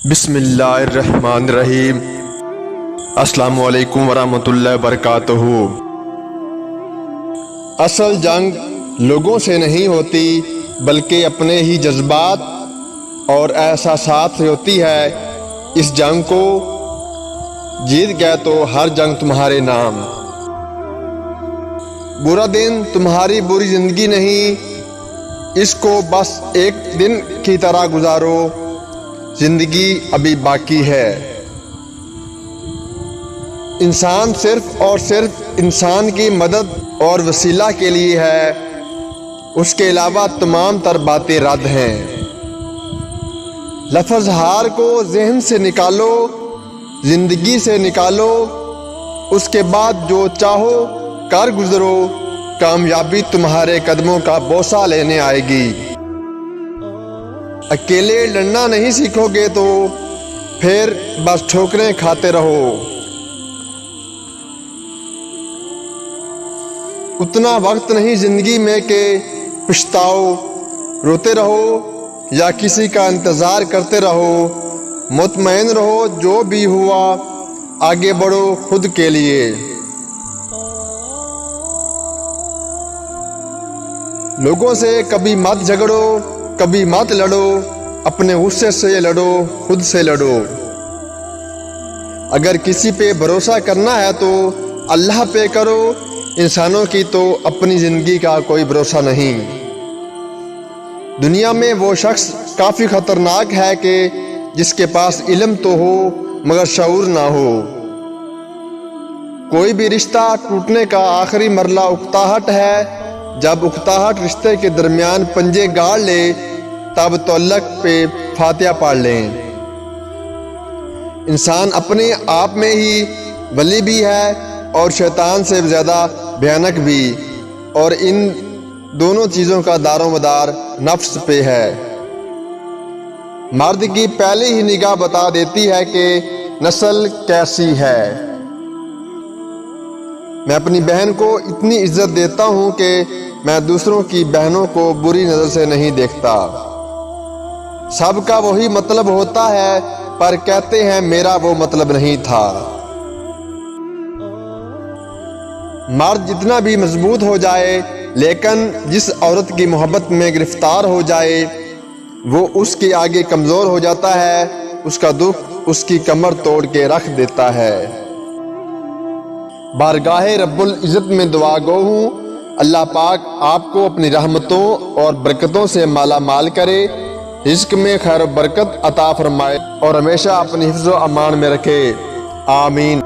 بسم اللہ الرحمن الرحیم۔ السلام علیکم ورحمۃ اللہ وبرکاتہ۔ اصل جنگ لوگوں سے نہیں ہوتی بلکہ اپنے ہی جذبات اور احساسات سے ہوتی ہے۔ اس جنگ کو جیت گئے تو ہر جنگ تمہارے نام۔ برا دن تمہاری بری زندگی نہیں، اس کو بس ایک دن کی طرح گزارو، زندگی ابھی باقی ہے۔ انسان صرف اور صرف انسان کی مدد اور وسیلہ کے لیے ہے، اس کے علاوہ تمام تر باتیں رد ہیں۔ لفظ ہار کو ذہن سے نکالو، زندگی سے نکالو، اس کے بعد جو چاہو کر گزرو، کامیابی تمہارے قدموں کا بوسہ لینے آئے گی۔ اکیلے لڑنا نہیں سیکھو گے تو پھر بس ٹھوکریں کھاتے رہو۔ اتنا وقت نہیں زندگی میں کہ پچھتاؤ، روتے رہو یا کسی کا انتظار کرتے رہو۔ مطمئن رہو، جو بھی ہوا آگے بڑھو خود کے لیے۔ لوگوں سے کبھی مت جھگڑو، کبھی مت لڑو، اپنے غصے سے لڑو، خود سے لڑو۔ اگر کسی پہ بھروسہ کرنا ہے تو اللہ پہ کرو، انسانوں کی تو اپنی زندگی کا کوئی بھروسہ نہیں۔ دنیا میں وہ شخص کافی خطرناک ہے کہ جس کے پاس علم تو ہو مگر شعور نہ ہو۔ کوئی بھی رشتہ ٹوٹنے کا آخری مرحلہ اکتاہٹ ہے۔ جب اکتاہٹ رشتے کے درمیان پنجے گاڑ لے تب تعلق پہ فاتحہ پڑھ لیں۔ انسان اپنے آپ میں ہی ولی بھی ہے اور شیطان سے زیادہ بھیانک بھی، اور ان دونوں چیزوں کا دار و مدار نفس پہ ہے۔ مرد کی پہلی ہی نگاہ بتا دیتی ہے کہ نسل کیسی ہے۔ میں اپنی بہن کو اتنی عزت دیتا ہوں کہ میں دوسروں کی بہنوں کو بری نظر سے نہیں دیکھتا۔ سب کا وہی مطلب ہوتا ہے پر کہتے ہیں میرا وہ مطلب نہیں تھا۔ مرد جتنا بھی مضبوط ہو جائے لیکن جس عورت کی محبت میں گرفتار ہو جائے وہ اس کے آگے کمزور ہو جاتا ہے، اس کا دکھ اس کی کمر توڑ کے رکھ دیتا ہے۔ بارگاہ رب العزت میں دعا گو ہوں، اللہ پاک آپ کو اپنی رحمتوں اور برکتوں سے مالا مال کرے، رزق میں خیر و برکت عطا فرمائے اور ہمیشہ اپنی حفظ و امان میں رکھے، آمین۔